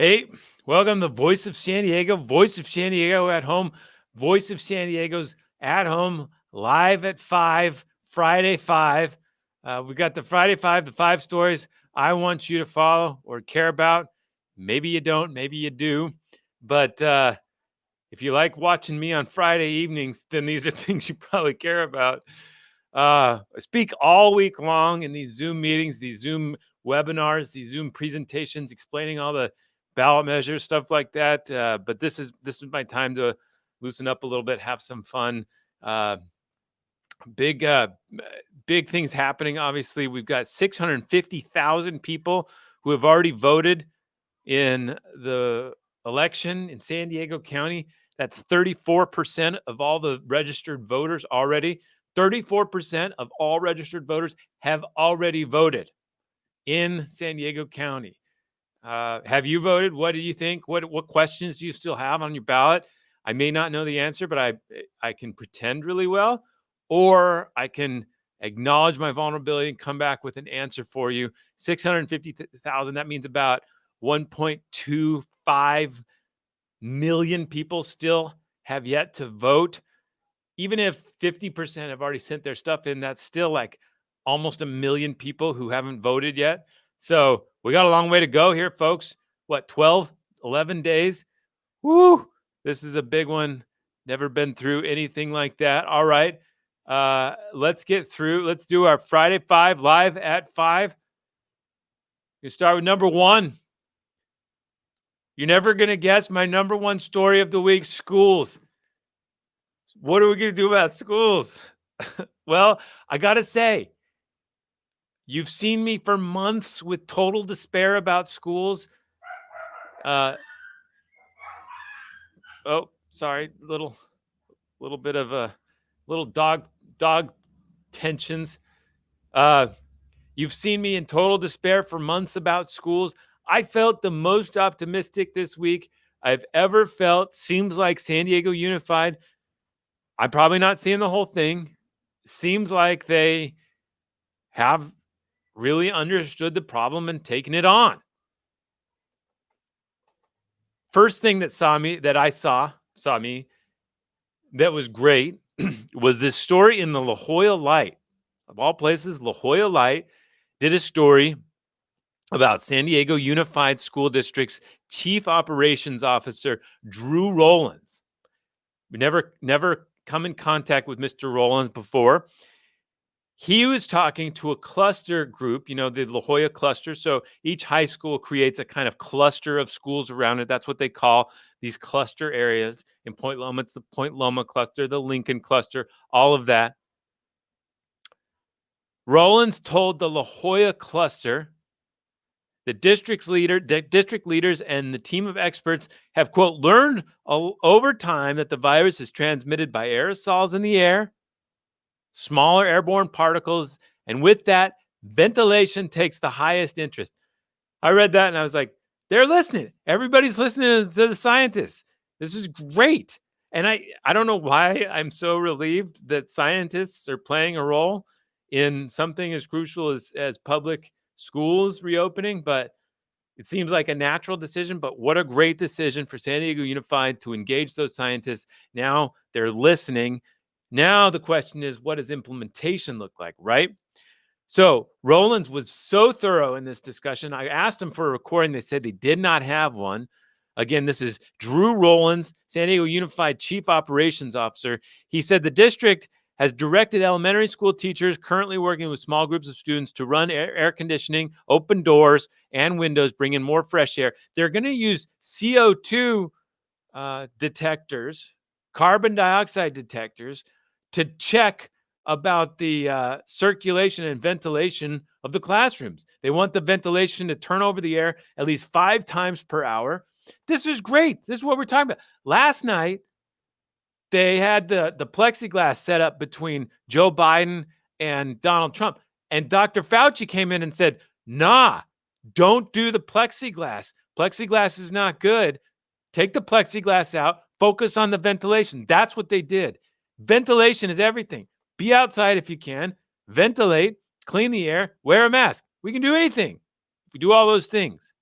Hey, welcome to Voice of San Diego, Voice of San Diego at home, Voice of San Diego's at home, live at 5, Friday 5. We got the Friday 5, the 5 stories I want you to follow or care about. Maybe you don't, maybe you do. But if you like watching me on Friday evenings, then these are things you probably care about. I speak all week long in these Zoom meetings, these Zoom webinars, these Zoom presentations, explaining all the ballot measures, stuff like that. But this is my time to loosen up a little bit, have some fun. Uh, big big things happening. Obviously, we've got 650,000 people who have already voted in the election in San Diego County. That's 34% of all the registered voters already. 34% of all registered voters have already voted in San Diego County. Have you voted? What do you think? What questions do you still have on your ballot? I may not know the answer, but I can pretend really well, or I can acknowledge my vulnerability and come back with an answer for you. 650,000. That means about 1.25 million people still have yet to vote. Even if 50% have already sent their stuff in, that's still like almost a million people who haven't voted yet. So we got a long way to go here, folks. What, 12, 11 days? Woo! This is a big one. Never been through anything like that. All right. Let's get through. Let's do our Friday 5 live at 5. You start with number 1. You're never going to guess my number 1 story of the week, schools. What are we going to do about schools? Well, I got to say, you've seen me for months with total despair about schools. Oh, sorry, little bit of a little dog tensions. You've seen me in total despair for months about schools. I felt the most optimistic this week I've ever felt. Seems like San Diego Unified. I'm probably not seeing the whole thing. Seems like they have really understood the problem and taken it on. First thing that saw me that was great was this story in the La Jolla Light. Of all places, La Jolla Light did a story about San Diego Unified School District's Chief Operations Officer, Drew Rollins. We never come in contact with Mr. Rollins before. He was talking to a cluster group, the La Jolla cluster. So each high school creates a kind of cluster of schools around it. That's what they call these cluster areas. In Point Loma, it's the Point Loma cluster, the Lincoln cluster, all of that. Rollins told the La Jolla cluster the district leaders and the team of experts have, quote, learned over time that the virus is transmitted by aerosols in the air, smaller airborne particles, and with that, ventilation takes the highest interest. I read that and I was like, they're listening. Everybody's listening to the scientists. This is great. And I don't know why I'm so relieved that scientists are playing a role in something as crucial as public schools reopening, but it seems like a natural decision. But what a great decision for San Diego Unified to engage those scientists. Now they're listening. Now the question is, what does implementation look like, right? So Rollins was so thorough in this discussion. I asked him for a recording. They said they did not have one. Again, this is Drew Rollins, San Diego Unified Chief Operations Officer. He said the district has directed elementary school teachers currently working with small groups of students to run air conditioning, open doors and windows, bring in more fresh air. They're going to use CO2 detectors, carbon dioxide detectors, to check about the circulation and ventilation of the classrooms. They want the ventilation to turn over the air at least 5 times per hour. This is great. This is what we're talking about. Last night, they had the plexiglass set up between Joe Biden and Donald Trump. And Dr. Fauci came in and said, nah, don't do the plexiglass. Plexiglass is not good. Take the plexiglass out. Focus on the ventilation. That's what they did. Ventilation is everything. Be outside if you can. Ventilate, clean the air, wear a mask. We can do anything if we do all those things.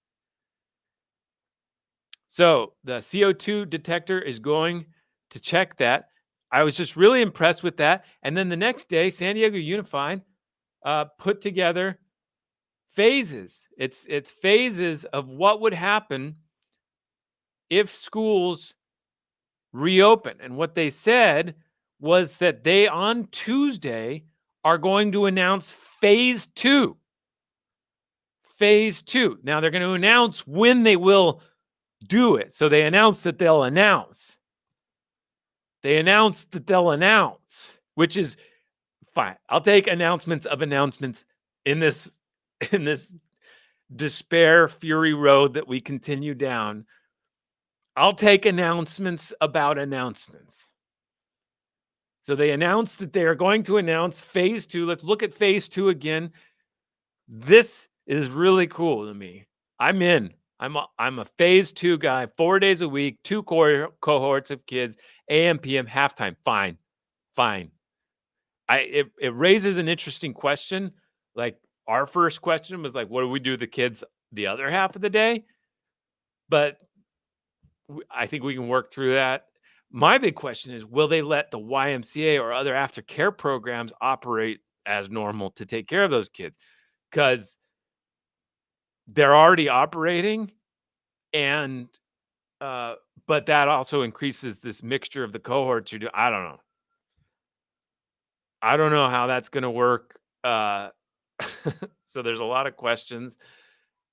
So the CO2 detector is going to check that. I was just really impressed with that. And then the next day, San Diego Unified put together phases. It's phases of what would happen if schools reopen. And what they said was that they on Tuesday are going to announce phase 2. Phase 2. Now they're going to announce when they will do it. So they announced that they'll announce. They announced that they'll announce, which is fine. I'll take announcements of announcements in this despair fury road that we continue down. I'll take announcements about announcements. So they announced that they are going to announce phase 2. Let's look at phase 2 again. This is really cool to me. I'm in. I'm a phase 2 guy, 4 days a week, 2 cohorts of kids, AM, PM, halftime. Fine. It raises an interesting question. Like our first question was like, what do we do with the kids the other half of the day? But I think we can work through that. My big question is, will they let the YMCA or other aftercare programs operate as normal to take care of those kids? Because they're already operating, and but that also increases this mixture of the cohorts you do. I don't know how that's going to work. So there's a lot of questions.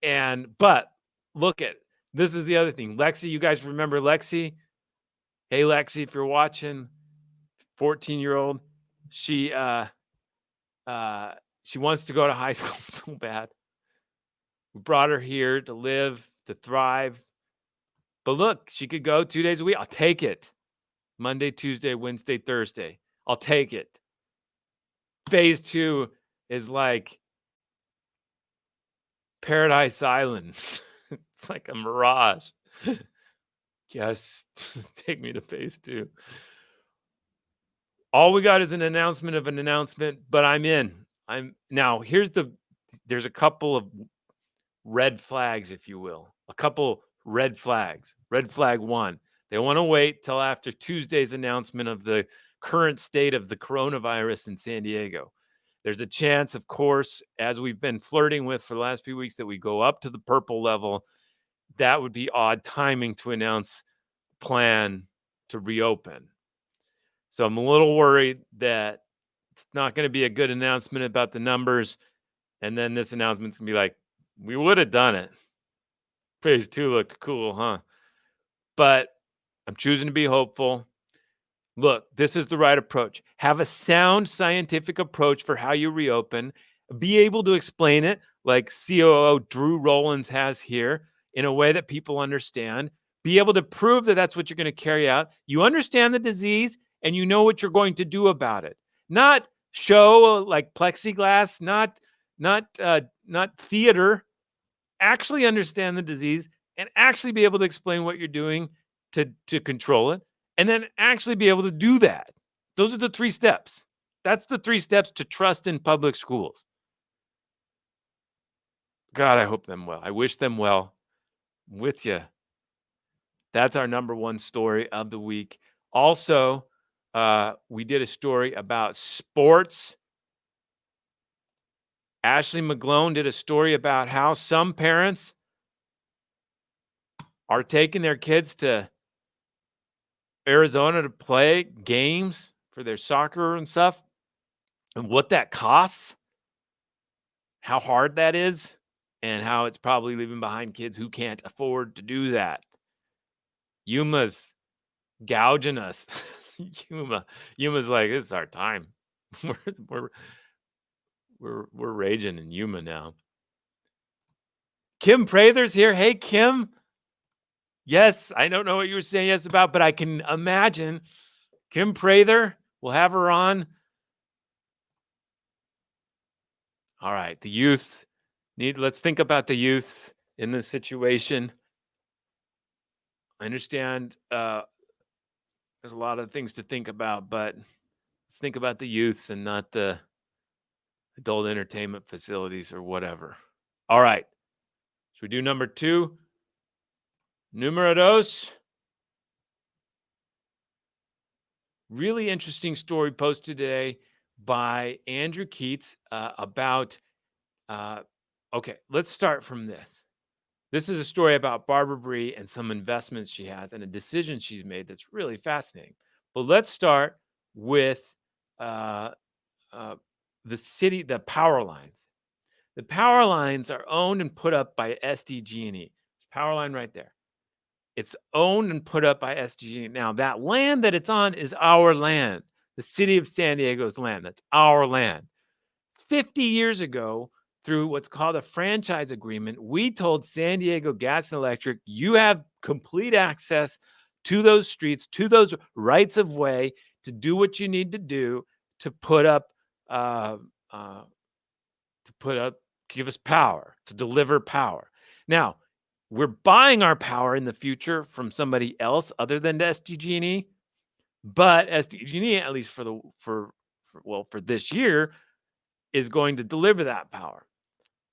But look at this is the other thing. Lexi, you guys remember Lexi? Hey Lexi, if you're watching, 14-year-old, she wants to go to high school so bad. We brought her here to live, to thrive. But look, she could go 2 days a week. I'll take it. Monday, Tuesday, Wednesday, Thursday. I'll take it. Phase 2 is like Paradise Island. It's like a mirage. Yes, take me to phase 2. All we got is an announcement of an announcement, but I'm in. Now there's a couple of red flags, if you will. A couple red flags. Red flag 1. They want to wait till after Tuesday's announcement of the current state of the coronavirus in San Diego. There's a chance, of course, as we've been flirting with for the last few weeks, that we go up to the purple level. That would be odd timing to announce plan to reopen. So I'm a little worried that it's not going to be a good announcement about the numbers. And then this announcement's going to be like, we would have done it. Phase 2 looked cool, huh? But I'm choosing to be hopeful. Look, this is the right approach. Have a sound scientific approach for how you reopen. Be able to explain it like COO Drew Rollins has here in a way that people understand. Be able to prove that that's what you're going to carry out. You understand the disease and you know what you're going to do about it. Not show like plexiglass, not theater. Actually understand the disease and actually be able to explain what you're doing to control it. And then actually be able to do that. Those are the 3 steps. That's the 3 steps to trust in public schools. God, I hope them well. I wish them well. I'm with you. That's our number 1 story of the week. Also, we did a story about sports. Ashley McGlone did a story about how some parents are taking their kids to Arizona to play games for their soccer and stuff, and what that costs, how hard that is, and how it's probably leaving behind kids who can't afford to do that. Yuma's gouging us. Yuma's like, it's our time. We're raging in Yuma now. Kim Prather's here. Hey, Kim. Yes, I don't know what you were saying yes about, but I can imagine Kim Prather. We'll have her on. All right, the youth. Let's think about the youth in this situation. I understand there's a lot of things to think about, but let's think about the youths and not the adult entertainment facilities or whatever. All right. Should we do number 2? Numero dos. Really interesting story posted today by Andrew Keats about. Okay, let's start from this. This is a story about Barbara Bree and some investments she has and a decision she's made that's really fascinating. But let's start with uh, uh, the power lines. The power lines are owned and put up by SDG&E. Power line right there. It's owned and put up by SDG&E. Now, that land that it's on is our land, the city of San Diego's land. That's our land. 50 years ago, through what's called a franchise agreement, we told San Diego Gas and Electric, you have complete access to those streets, to those rights of way to do what you need to do to put up, uh, uh, give us power, to deliver power. Now, we're buying our power in the future from somebody else other than SDG&E, but SDG&E, at least for this year, is going to deliver that power.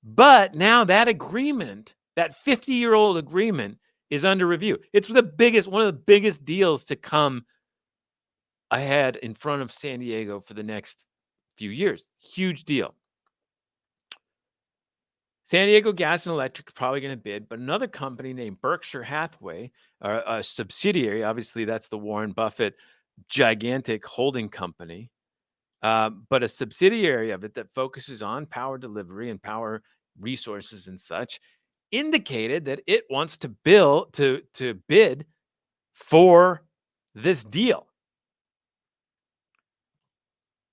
But now that agreement, that 50-year-old agreement, is under review. It's one of the biggest deals to come ahead in front of San Diego for the next few years. Huge deal. San Diego Gas and Electric is probably going to bid, but another company named Berkshire Hathaway, a subsidiary, obviously that's the Warren Buffett gigantic holding company, but a subsidiary of it that focuses on power delivery and power resources and such, indicated that it wants to bid for this deal.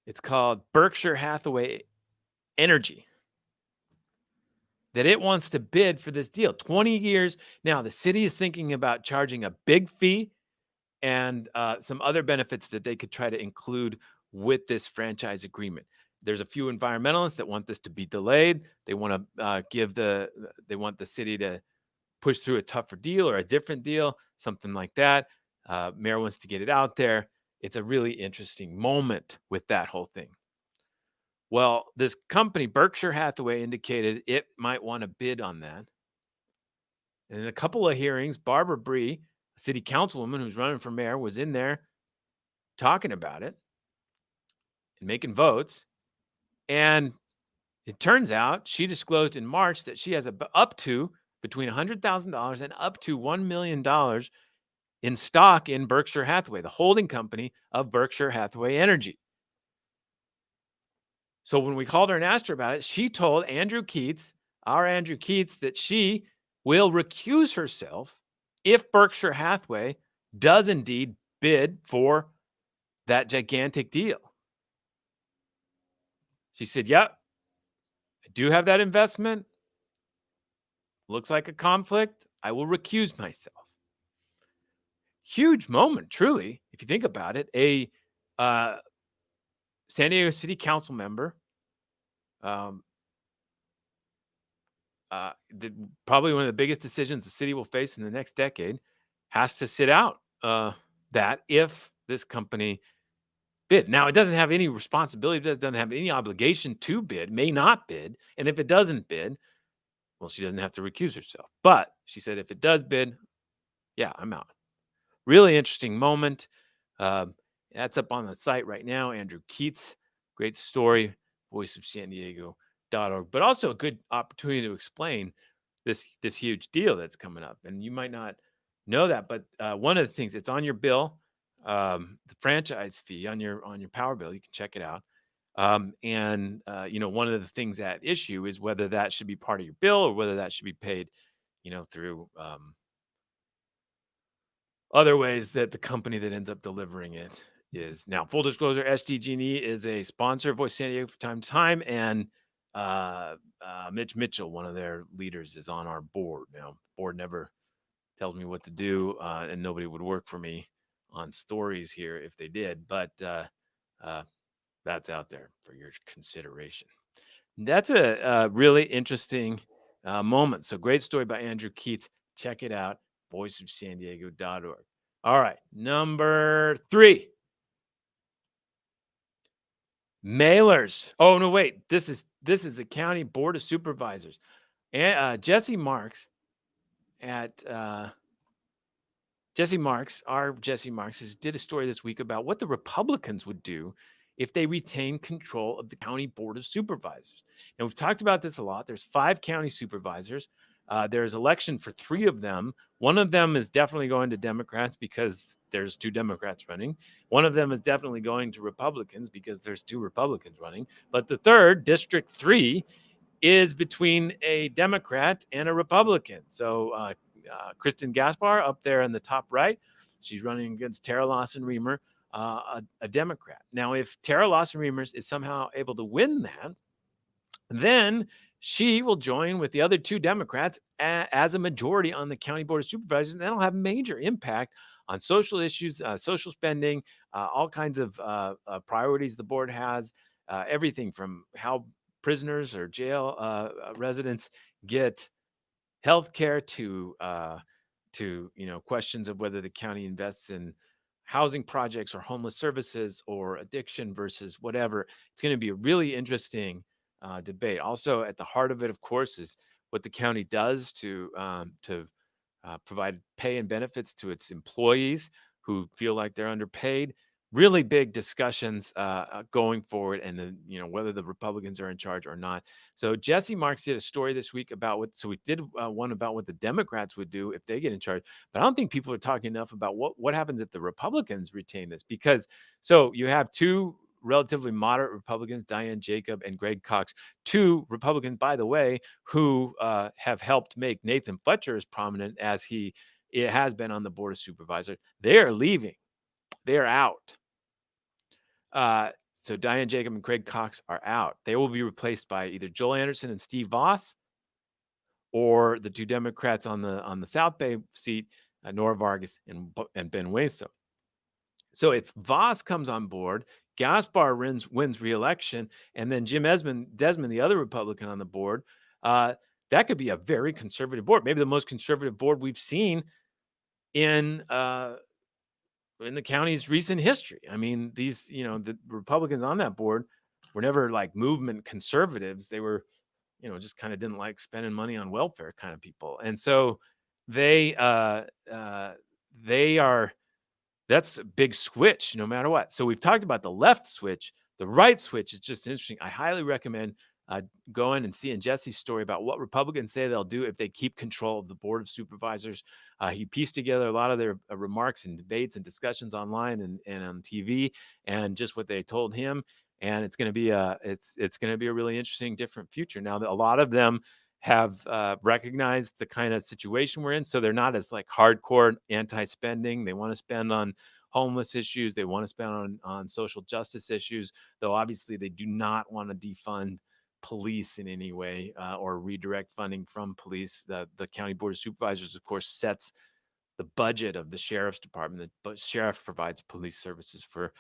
It's called Berkshire Hathaway Energy. That it wants to bid for this deal. 20 years. Now, the city is thinking about charging a big fee and some other benefits that they could try to include with this franchise agreement. There's a few environmentalists that want this to be delayed. They want to they want the city to push through a tougher deal or a different deal, something like that. Mayor wants to get it out there. It's a really interesting moment with that whole thing. Well, this company, Berkshire Hathaway, indicated it might want to bid on that. And in a couple of hearings, Barbara Bree, a city councilwoman who's running for mayor, was in there talking about it and making votes. And it turns out she disclosed in March that she has up to between $100,000 and up to $1 million in stock in Berkshire Hathaway, the holding company of Berkshire Hathaway Energy. So when we called her and asked her about it, she told Andrew Keats, our Andrew Keats, that she will recuse herself if Berkshire Hathaway does indeed bid for that gigantic deal. She said, yep, I do have that investment. Looks like a conflict. I will recuse myself. Huge moment, truly, if you think about it. A San Diego City Council member, probably one of the biggest decisions the city will face in the next decade, has to sit out that if this company bid. Now, it doesn't have any responsibility, it doesn't have any obligation to bid, may not bid. And if it doesn't bid, well, she doesn't have to recuse herself. But she said, if it does bid, yeah, I'm out. Really interesting moment. That's up on the site right now. Andrew Keats, great story, voiceofsandiego.org, but also a good opportunity to explain this huge deal that's coming up. And you might not know that, but one of the things, it's on your bill, the franchise fee on your power bill. You can check it out. One of the things at issue is whether that should be part of your bill or whether that should be paid, through other ways that the company that ends up delivering it is. Now, full disclosure, SDG&E is a sponsor of Voice San Diego from time to time, and Mitch Mitchell, one of their leaders, is on our board. Now, board never tells me what to do, and nobody would work for me on stories here if they did, but that's out there for your consideration. That's a really interesting moment. So great story by Andrew Keats. Check it out, voiceofsandiego.org. All right, number 3. Mailers. Oh, no, wait. This is the County Board of Supervisors. And Jesse Marks at our Jesse Marks, did a story this week about what the Republicans would do if they retain control of the county board of supervisors. And we've talked about this a lot. There's 5 county supervisors. There's election for 3 of them. One of them is definitely going to Democrats because there's 2 Democrats running. One of them is definitely going to Republicans because there's 2 Republicans running. But the third, District 3, is between a Democrat and a Republican. So Kristen Gaspar up there in the top right, she's running against Tara Lawson Remer, a Democrat. Now, if Tara Lawson Remer is somehow able to win that, then she will join with the other 2 Democrats as a majority on the county board of supervisors, and that'll have major impact on social issues, social spending, all kinds of priorities the board has, everything from how prisoners or jail residents get health care to questions of whether the county invests in housing projects or homeless services or addiction versus whatever. It's going to be a really interesting debate. Also, at the heart of it, of course, is what the county does to provide pay and benefits to its employees who feel like they're underpaid. Really big discussions going forward, and then whether the Republicans are in charge or not. So Jesse Marks did a story this week about what. So we did one about what the Democrats would do if they get in charge, but I don't think people are talking enough about what happens if the Republicans retain this. Because so you have 2 relatively moderate Republicans, Diane Jacob and Greg Cox, 2 Republicans, by the way, who have helped make Nathan Fletcher as prominent as it has been on the board of supervisors. They are leaving. They are out. So Diane Jacob and Craig Cox are out. They will be replaced by either Joel Anderson and Steve Voss, or the 2 Democrats on the South Bay seat, Nora Vargas and Ben Wayso. So if Voss comes on board, Gaspar wins re-election, and then Jim Desmond, the other Republican on the board, that could be a very conservative board, maybe the most conservative board we've seen in the county's recent history. I mean, the Republicans on that board were never like movement conservatives. They were, just kind of didn't like spending money on welfare kind of people. And so they are, that's a big switch no matter what. So we've talked about the left switch. The right switch is just interesting. I highly recommend going and seeing Jesse's story about what Republicans say they'll do if they keep control of the board of supervisors. He pieced together a lot of their remarks and debates and discussions online and on TV, and just what they told him. And it's going to be it's going to be a really interesting, different future. Now, a lot of them have recognized the kind of situation we're in, so they're not as like hardcore anti-spending. They want to spend on homeless issues. They want to spend on social justice issues, though obviously they do not want to defund police in any way or redirect funding from police. The county board of supervisors, of course, sets the budget of the sheriff's department. The sheriff provides police services for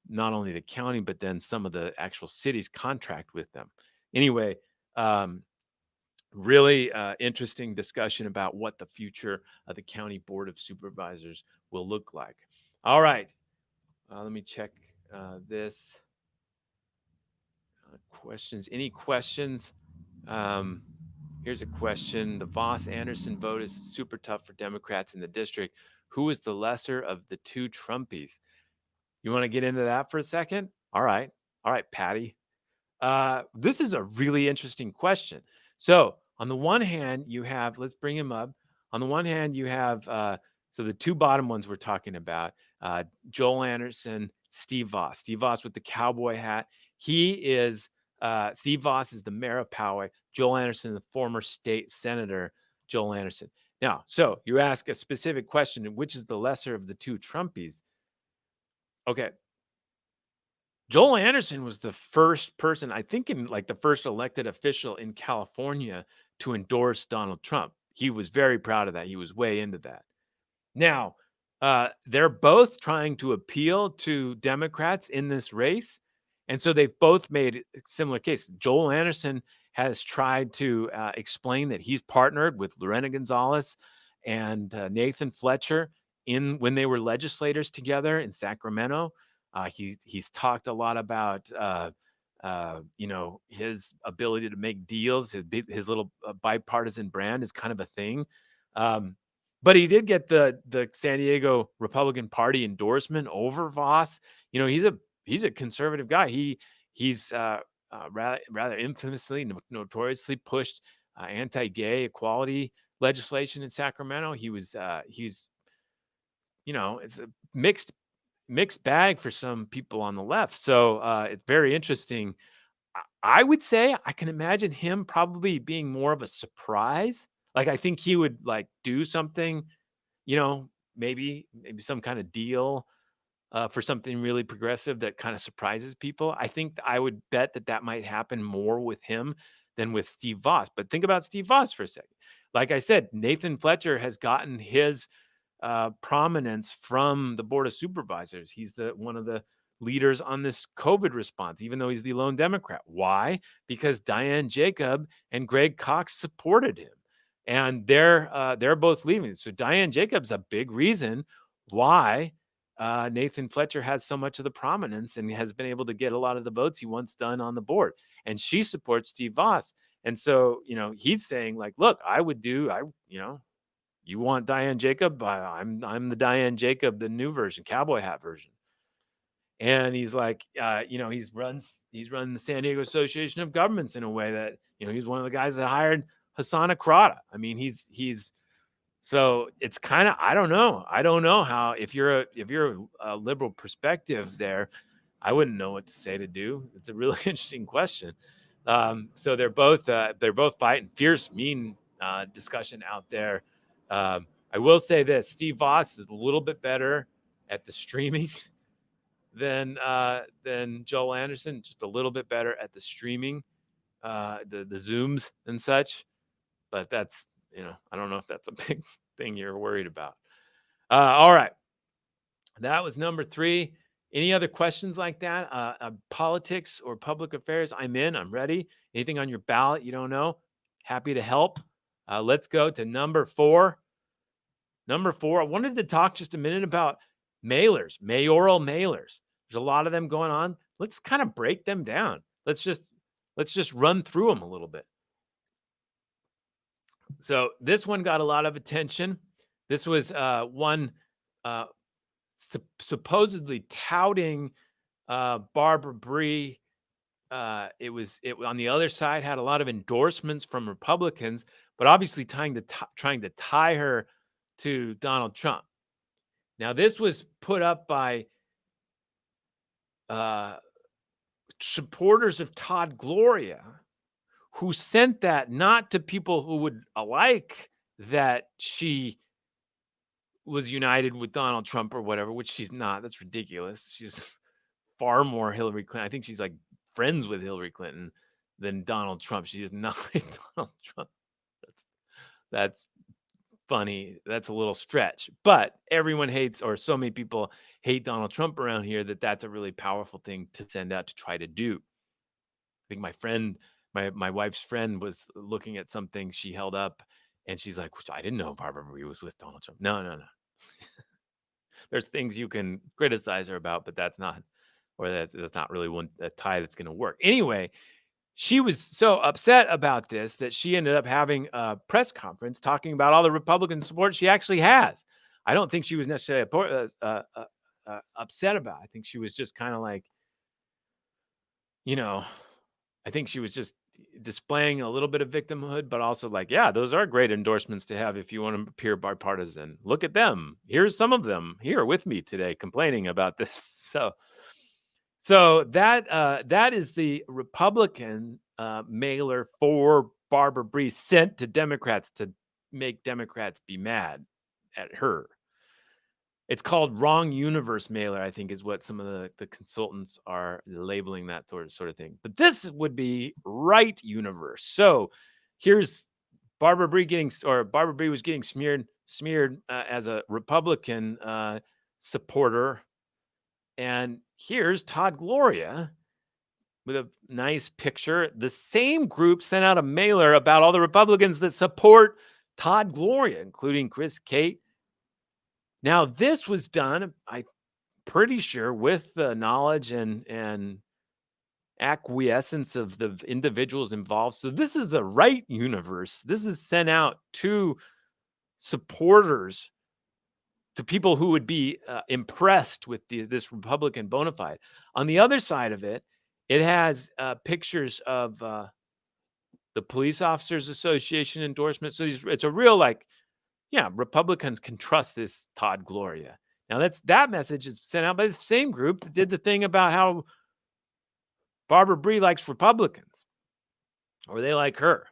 not only the county, but then some of the actual cities contract with them. Anyway, really interesting discussion about what the future of the county board of supervisors will look like. All right, let me check this. Questions? Any questions? Here's a question. The Voss Anderson vote is super tough for Democrats in the district. Who is the lesser of the 2 Trumpies? You want to get into that for a second? All right, Patty. This is a really interesting question. So on the one hand, you have, let's bring him up. On the one hand, you have, so the 2 bottom ones we're talking about, Joel Anderson, Steve Voss. Steve Voss with the cowboy hat. Steve Voss is the mayor of Poway. Joel Anderson, the former state senator, Joel Anderson. Now, so you ask a specific question, which is the lesser of the 2 Trumpies? Okay. Joel Anderson was the first person, I think, in like the first elected official in California to endorse Donald Trump. He was very proud of that. He was way into that. Now, they're both trying to appeal to Democrats in this race. And so they've both made similar cases. Joel Anderson has tried to explain that he's partnered with Lorena Gonzalez and Nathan Fletcher when they were legislators together in Sacramento. He's talked a lot about his ability to make deals. His little bipartisan brand is kind of a thing. But he did get the San Diego Republican Party endorsement over Voss. You know, he's a conservative guy. He's rather infamously, notoriously pushed anti-gay equality legislation in Sacramento. He's it's a mixed bag for some people on the left. So it's very interesting. I would say I can imagine him probably being more of a surprise. Like I think he would like do something, maybe some kind of deal for something really progressive that kind of surprises people. I think I would bet that might happen more with him than with Steve Voss. But think about Steve Voss for a second. Like I said, Nathan Fletcher has gotten his prominence from the Board of Supervisors. He's one of the leaders on this COVID response, even though he's the lone Democrat. Why? Because Diane Jacob and Greg Cox supported him, and they're both leaving. So Diane Jacob's a big reason why Nathan Fletcher has so much of the prominence and has been able to get a lot of the votes he wants done on the board. And she supports Steve Voss. And so, he's saying like, look, you want Diane Jacob? I'm the Diane Jacob, the new version, cowboy hat version. And he's like, he's run the San Diego Association of Governments in a way that, he's one of the guys that hired Hassan Akrada. I mean, he's so it's kind of, I don't know how, if you're a liberal perspective there, I wouldn't know what to say to do. It's a really interesting question. So they're both fighting fierce, mean discussion out there. I will say this: Steve Voss is a little bit better at the streaming than Joel Anderson. Just a little bit better at the streaming, the Zooms and such. But that's I don't know if that's a big thing you're worried about. All right, that was number 3. Any other questions like that? Politics or public affairs? I'm ready. Anything on your ballot you don't know? Happy to help. Let's go to number 4. Number 4, I wanted to talk just a minute about mailers, mayoral mailers. There's a lot of them going on. Let's kind of break them down. Let's just run through them a little bit. So this one got a lot of attention. This was one supposedly touting Barbara Bree. It on the other side had a lot of endorsements from Republicans, but obviously trying to tie her to Donald Trump. Now this was put up by supporters of Todd Gloria, who sent that not to people who would like that she was united with Donald Trump or whatever, which she's not. That's ridiculous. She's far more Hillary Clinton. I think she's like friends with Hillary Clinton than Donald Trump. She is not Donald Trump. That's funny. That's a little stretch. But everyone hates, or so many people hate Donald Trump around here, that's a really powerful thing to send out to try to do. I think my friend, my wife's friend, was looking at something she held up, and she's like, I didn't know Barbara Marie was with Donald Trump. No. There's things you can criticize her about, but that's not really a tie that's going to work. Anyway, she was so upset about this that she ended up having a press conference talking about all the Republican support she actually has. I don't think she was necessarily upset about it. I think she was just kind of like, I think she was just displaying a little bit of victimhood, but also like, yeah, those are great endorsements to have if you want to appear bipartisan. Look at them. Here's some of them here with me today complaining about this. So that is the Republican mailer for Barbara Bree sent to Democrats to make Democrats be mad at her. It's called Wrong Universe mailer, I think, is what some of the consultants are labeling that sort of thing. But this would be Right Universe. So here's Barbara Bree was getting smeared as a Republican supporter. And here's Todd Gloria with a nice picture. The same group sent out a mailer about all the Republicans that support Todd Gloria, including Chris Kate. Now, this was done, I'm pretty sure, with the knowledge and acquiescence of the individuals involved. So this is a Right Universe. This is sent out to supporters, to people who would be impressed with this Republican bona fide. On the other side of it, it has pictures of the Police Officers Association endorsement. So it's a real yeah, Republicans can trust this Todd Gloria. Now that message is sent out by the same group that did the thing about how Barbara Bree likes Republicans, or they like her.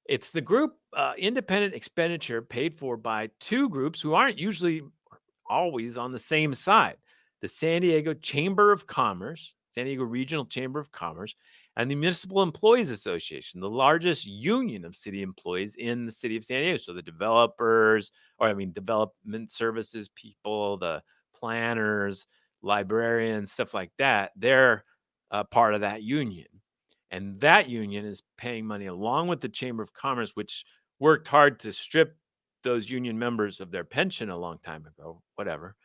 It's the group independent expenditure paid for by two groups who aren't usually always on the same side: the San Diego Chamber of Commerce, San Diego Regional Chamber of Commerce, and the Municipal Employees Association, the largest union of city employees in the city of San Diego. So the developers, development services people, the planners, librarians, stuff like that, they're part of that union. And that union is paying money along with the Chamber of Commerce, which worked hard to strip those union members of their pension a long time ago, whatever,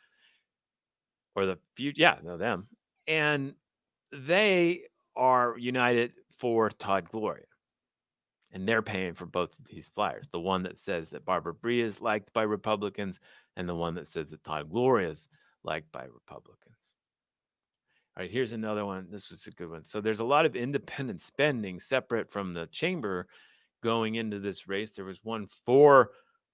or the few, yeah, no, them. And they are united for Todd Gloria. And they're paying for both of these flyers. The one that says that Barbara Bree is liked by Republicans, and the one that says that Todd Gloria is liked by Republicans. All right, here's another one. This is a good one. So there's a lot of independent spending separate from the chamber going into this race. There was one for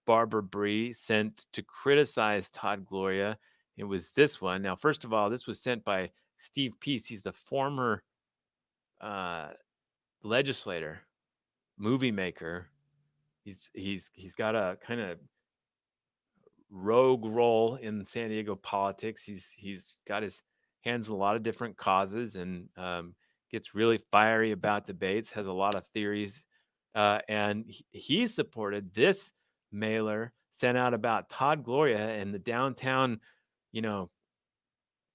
Barbara Bree sent to criticize Todd Gloria. It was this one. Now, first of all, this was sent by Steve Peace. He's the former legislator, movie maker. He's got a kind of rogue role in San Diego politics. He's got his hands in a lot of different causes, and gets really fiery about debates. Has a lot of theories, and he supported this mailer sent out about Todd Gloria and the downtown, you know,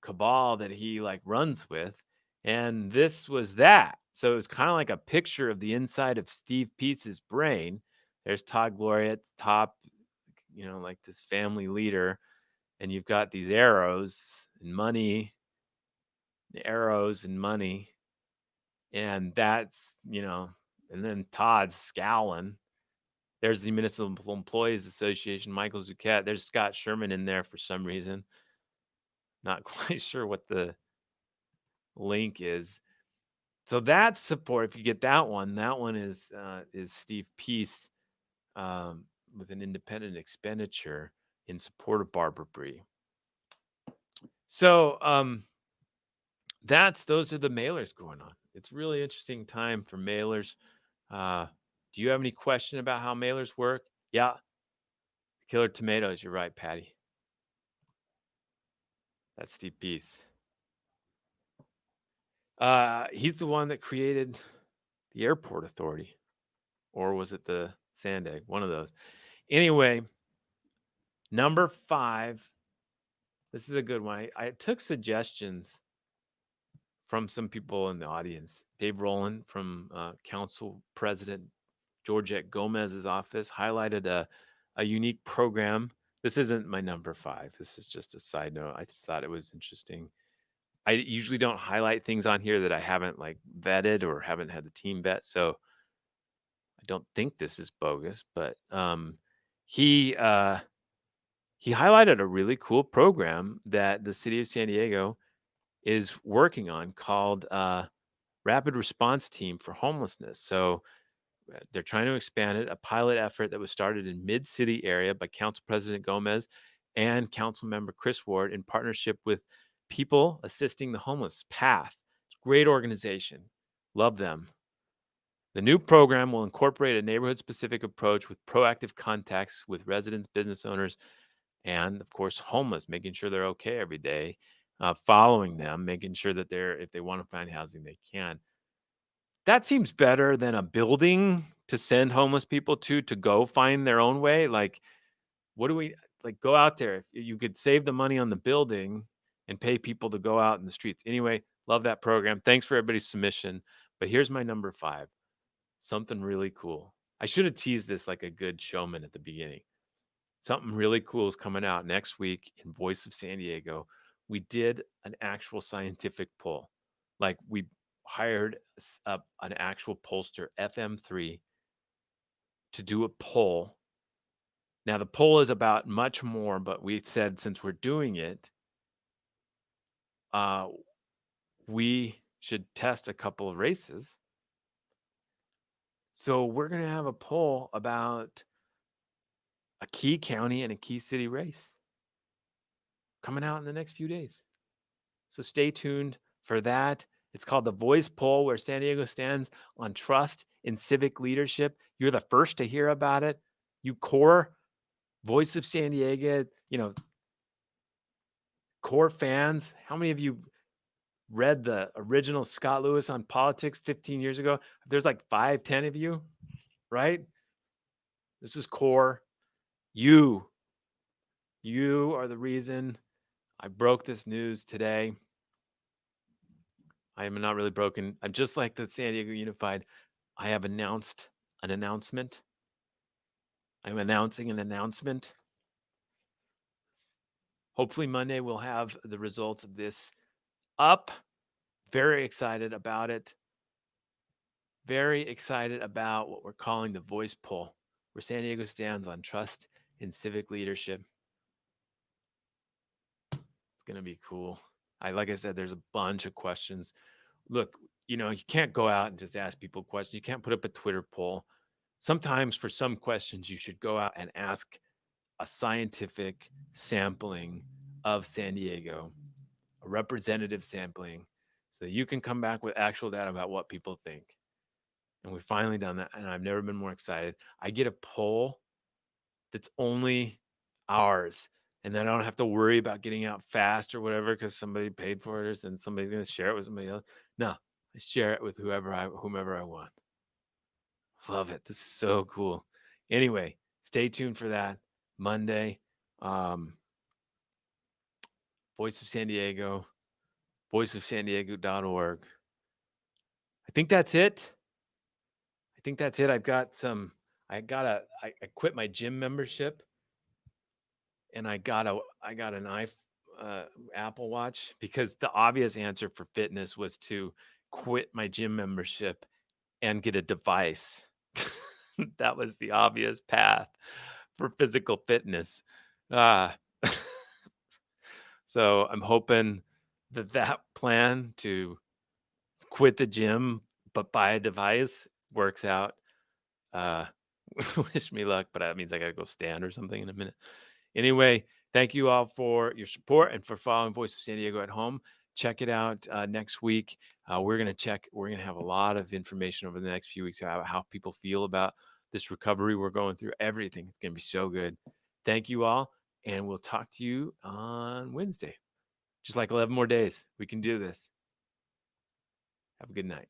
cabal that he runs with. And this was that. So it was kind of like a picture of the inside of Steve Peace's brain. There's Todd Gloria at the top, like this family leader, and you've got these arrows and money, and that's, and then Todd's scowling. There's the Municipal Employees Association, Michael Zucchet. There's Scott Sherman in there for some reason. Not quite sure what the link is. So that's support. If you get that one is Steve Peace with an independent expenditure in support of Barbara Bree. So those are the mailers going on. It's a really interesting time for mailers. Do you have any question about how mailers work? Yeah. Killer Tomatoes. You're right, Patty. That's Steve Peace. He's the one that created the airport authority, or was it the Sand Egg? One of those. Anyway, number 5. This is a good one. I took suggestions from some people in the audience. Dave Rowland from Council President Georgette Gomez's office highlighted a unique program. This isn't my number 5. This is just a side note. I just thought it was interesting. I usually don't highlight things on here that I haven't vetted or haven't had the team vet. So I don't think this is bogus, but he highlighted a really cool program that the city of San Diego is working on called Rapid Response Team for Homelessness. So they're trying to expand it, a pilot effort that was started in mid-city area by Council President Gomez and Council Member Chris Ward in partnership with People Assisting the Homeless, PATH. It's a great organization. Love them. The new program will incorporate a neighborhood-specific approach with proactive contacts with residents, business owners, and of course, homeless, making sure they're okay every day, following them, making sure that if they want to find housing, they can. That seems better than a building to send homeless people to go find their own way. What do we go out there? If you could save the money on the building and pay people to go out in the streets. Anyway, love that program. Thanks for everybody's submission. But here's my number 5. Something really cool. I should have teased this like a good showman at the beginning. Something really cool is coming out next week in Voice of San Diego. We did an actual scientific poll. We hired an actual pollster, FM3, to do a poll Now, the poll is about much more, but we said since we're doing it, we should test a couple of races. So we're going to have a poll about a key county and a key city race coming out in the next few days. So stay tuned for that. It's called the Voice Poll, where San Diego stands on trust in civic leadership. You're the first to hear about it. You core Voice of San Diego, core fans. How many of you read the original Scott Lewis on politics 15 years ago? There's like 5, 10 of you, right? This is core. You are the reason I broke this news today. I am not really broken. I'm just like the San Diego Unified. I have announced an announcement. I'm announcing an announcement. Hopefully Monday we'll have the results of this up. Very excited about it. Very excited about what we're calling the Voice Poll, where San Diego stands on trust in civic leadership. It's going to be cool. Like I said, there's a bunch of questions. Look, you can't go out and just ask people questions. You can't put up a Twitter poll. Sometimes for some questions, you should go out and ask a scientific sampling of San Diego, a representative sampling, so that you can come back with actual data about what people think. And we've finally done that, and I've never been more excited. I get a poll that's only ours, and then I don't have to worry about getting out fast or whatever because somebody paid for it and somebody's going to share it with somebody else. No, I share it with whomever I want. Love it. This is so cool. Anyway, stay tuned for that Monday. Voice of San Diego, voiceofsandiego.org. I think that's it. I quit my gym membership, and I got an Apple Watch, because the obvious answer for fitness was to quit my gym membership and get a device. That was the obvious path for physical fitness. So I'm hoping that plan to quit the gym but buy a device works out. Wish me luck, but that means I got to go stand or something in a minute. Anyway, thank you all for your support and for following Voice of San Diego at home. Check it out next week. We're going to have a lot of information over the next few weeks about how people feel about this recovery we're going through. Everything. It's going to be so good. Thank you all, and we'll talk to you on Wednesday. Just like 11 more days. We can do this. Have a good night.